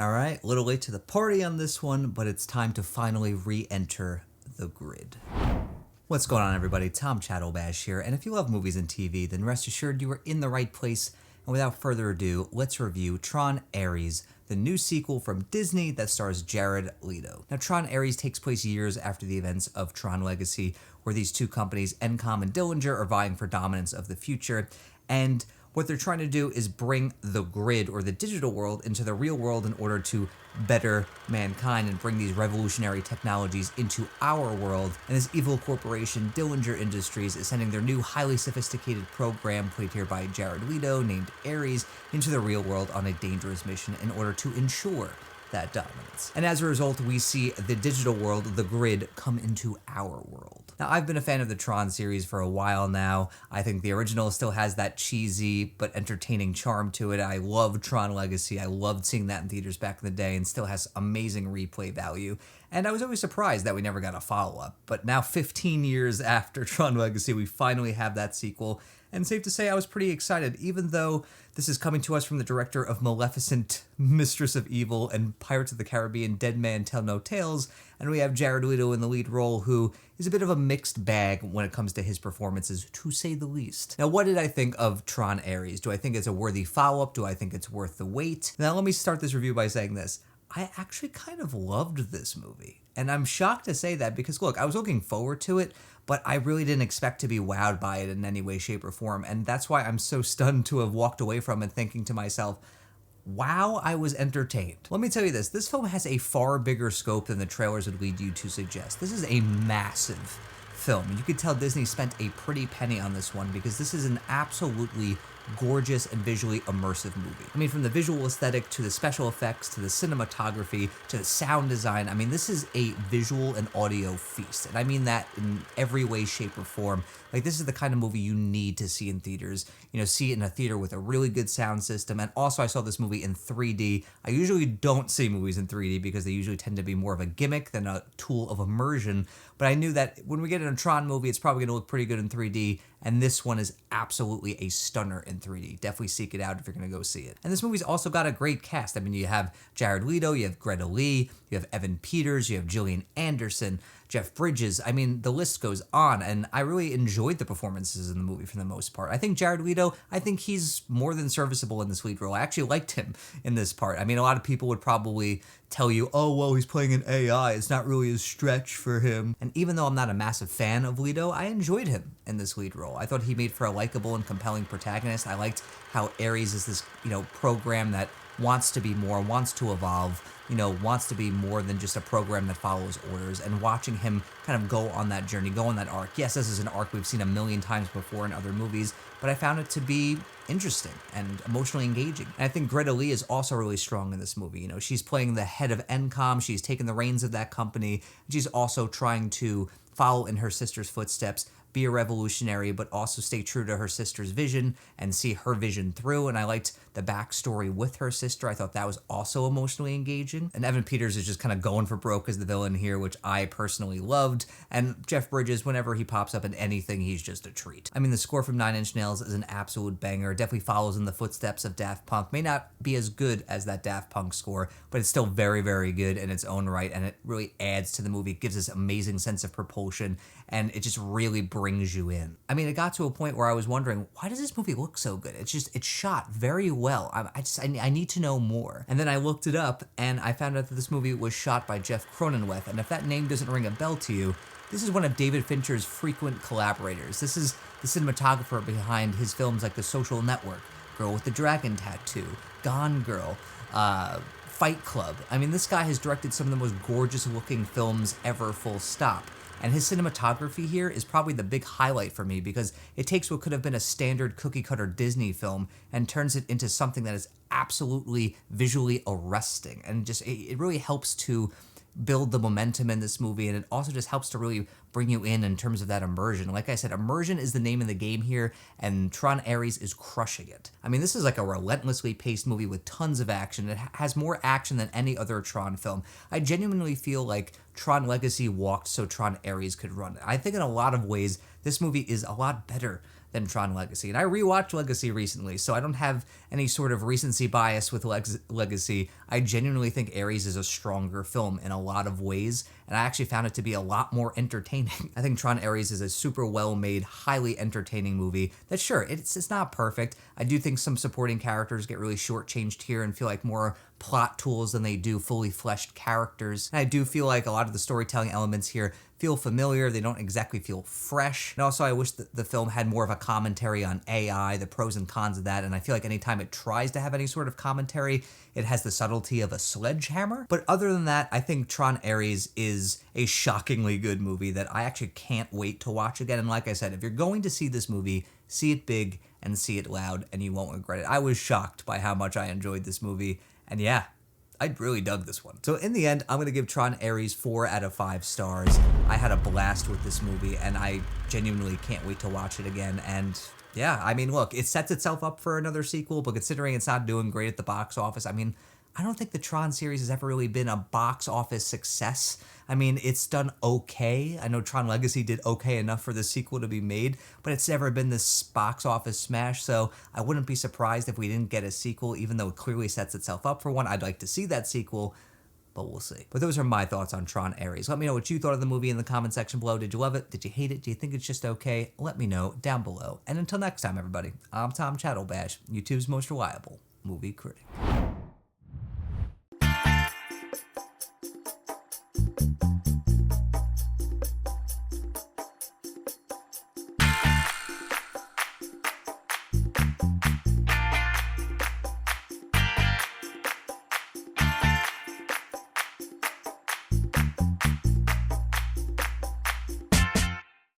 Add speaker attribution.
Speaker 1: Alright, a little late to the party on this one, but it's time to finally re-enter the grid. What's going on, everybody? Tom Chattelbash here, and if you love movies and TV, then rest assured you are in the right place. And without further ado, let's review Tron Ares, the new sequel from Disney that stars Jared Leto. Now, Tron Ares takes place years after the events of Tron Legacy, where these two companies, Encom and Dillinger, are vying for dominance of the future, and what they're trying to do is bring the grid, or the digital world, into the real world in order to better mankind and bring these revolutionary technologies into our world. And this evil corporation, Dillinger Industries, is sending their new highly sophisticated program, played here by Jared Leto, named Ares, into the real world on a dangerous mission in order to ensure that dominance. And as a result, we see the digital world, the grid, come into our world. Now, I've been a fan of the Tron series for a while now. I think the original still has that cheesy but entertaining charm to it. I love Tron Legacy. I loved seeing that in theaters back in the day and still has amazing replay value. And I was always surprised that we never got a follow-up. But now, 15 years after Tron Legacy, we finally have that sequel. And safe to say, I was pretty excited, even though this is coming to us from the director of Maleficent, Mistress of Evil, and Pirates of the Caribbean, Dead Man Tell No Tales, and we have Jared Leto in the lead role, who is a bit of a mixed bag when it comes to his performances, to say the least. Now, what did I think of Tron Ares? Do I think it's a worthy follow-up? Do I think it's worth the wait? Now, let me start this review by saying this. I actually kind of loved this movie. And I'm shocked to say that because, look, I was looking forward to it, but I really didn't expect to be wowed by it in any way, shape, or form. And that's why I'm so stunned to have walked away from it thinking to myself, wow, I was entertained. Let me tell you this film has a far bigger scope than the trailers would lead you to suggest. This is a massive film. You could tell Disney spent a pretty penny on this one because this is an absolutely gorgeous and visually immersive movie. I mean, from the visual aesthetic to the special effects to the cinematography to the sound design, I mean, this is a visual and audio feast. And I mean that in every way, shape, or form. Like, this is the kind of movie you need to see in theaters. You know, see it in a theater with a really good sound system. And also, I saw this movie in 3D. I usually don't see movies in 3D because they usually tend to be more of a gimmick than a tool of immersion. But I knew that when we get in a Tron movie, it's probably going to look pretty good in 3D. And this one is absolutely a stunner in 3D. Definitely seek it out if you're going to go see it. And this movie's also got a great cast. I mean, you have Jared Leto, you have Greta Lee, you have Evan Peters, you have Gillian Anderson, Jeff Bridges. I mean, the list goes on, and I really enjoyed the performances in the movie for the most part. I think Jared Leto, I think he's more than serviceable in this lead role. I actually liked him in this part. I mean, a lot of people would probably tell you, oh, well, he's playing an AI. It's not really a stretch for him. And even though I'm not a massive fan of Leto, I enjoyed him in this lead role. I thought he made for a likable and compelling protagonist. I liked how Ares is this, program that wants to be more, wants to evolve, wants to be more than just a program that follows orders, and watching him kind of go on that journey, go on that arc. Yes, this is an arc we've seen a million times before in other movies, but I found it to be interesting and emotionally engaging. And I think Greta Lee is also really strong in this movie. She's playing the head of Encom, she's taken the reins of that company, and she's also trying to follow in her sister's footsteps, be a revolutionary, but also stay true to her sister's vision and see her vision through. And I liked the backstory with her sister. I thought that was also emotionally engaging. And Evan Peters is just kind of going for broke as the villain here, which I personally loved. And Jeff Bridges, whenever he pops up in anything, he's just a treat. I mean, the score from Nine Inch Nails is an absolute banger. It definitely follows in the footsteps of Daft Punk. May not be as good as that Daft Punk score, but it's still very, very good in its own right. And it really adds to the movie. It gives this amazing sense of propulsion, and it just really brings you in. I mean, it got to a point where I was wondering, why does this movie look so good? It's shot very well. I need to know more. And then I looked it up, and I found out that this movie was shot by Jeff Cronenweth. And if that name doesn't ring a bell to you, this is one of David Fincher's frequent collaborators. This is the cinematographer behind his films like The Social Network, Girl with the Dragon Tattoo, Gone Girl, Fight Club. I mean, this guy has directed some of the most gorgeous looking films ever, full stop. And his cinematography here is probably the big highlight for me because it takes what could have been a standard cookie-cutter Disney film and turns it into something that is absolutely visually arresting. And just it really helps to build the momentum in this movie, and it also just helps to really bring you in terms of that immersion. Like I said, immersion is the name of the game here, and Tron Ares is crushing it. I mean, this is like a relentlessly paced movie with tons of action. It has more action than any other Tron film. I genuinely feel like Tron Legacy walked so Tron Ares could run. I think in a lot of ways, this movie is a lot better than Tron Legacy. And I rewatched Legacy recently, so I don't have any sort of recency bias with Legacy. I genuinely think Ares is a stronger film in a lot of ways, and I actually found it to be a lot more entertaining. I think Tron Ares is a super well-made, highly entertaining movie that, sure, it's not perfect. I do think some supporting characters get really shortchanged here and feel like more plot tools than they do fully fleshed characters. And I do feel like a lot of the storytelling elements here feel familiar. They don't exactly feel fresh. And also, I wish that the film had more of a commentary on AI, the pros and cons of that. And I feel like anytime it tries to have any sort of commentary, it has the subtlety of a sledgehammer. But other than that, I think Tron Ares is a shockingly good movie that I actually can't wait to watch again. And like I said, if you're going to see this movie, see it big and see it loud, and you won't regret it. I was shocked by how much I enjoyed this movie. And yeah, I really dug this one. So in the end, I'm going to give Tron Ares 4 out of 5 stars. I had a blast with this movie, and I genuinely can't wait to watch it again. And yeah, I mean, look, it sets itself up for another sequel, but considering it's not doing great at the box office, I mean, I don't think the Tron series has ever really been a box office success. I mean, it's done okay. I know Tron Legacy did okay enough for the sequel to be made, but it's never been this box office smash, so I wouldn't be surprised if we didn't get a sequel, even though it clearly sets itself up for one. I'd like to see that sequel, but we'll see. But those are my thoughts on Tron Ares. Let me know what you thought of the movie in the comment section below. Did you love it? Did you hate it? Do you think it's just okay? Let me know down below. And until next time, everybody, I'm Tom Chattelbash, YouTube's most reliable movie critic.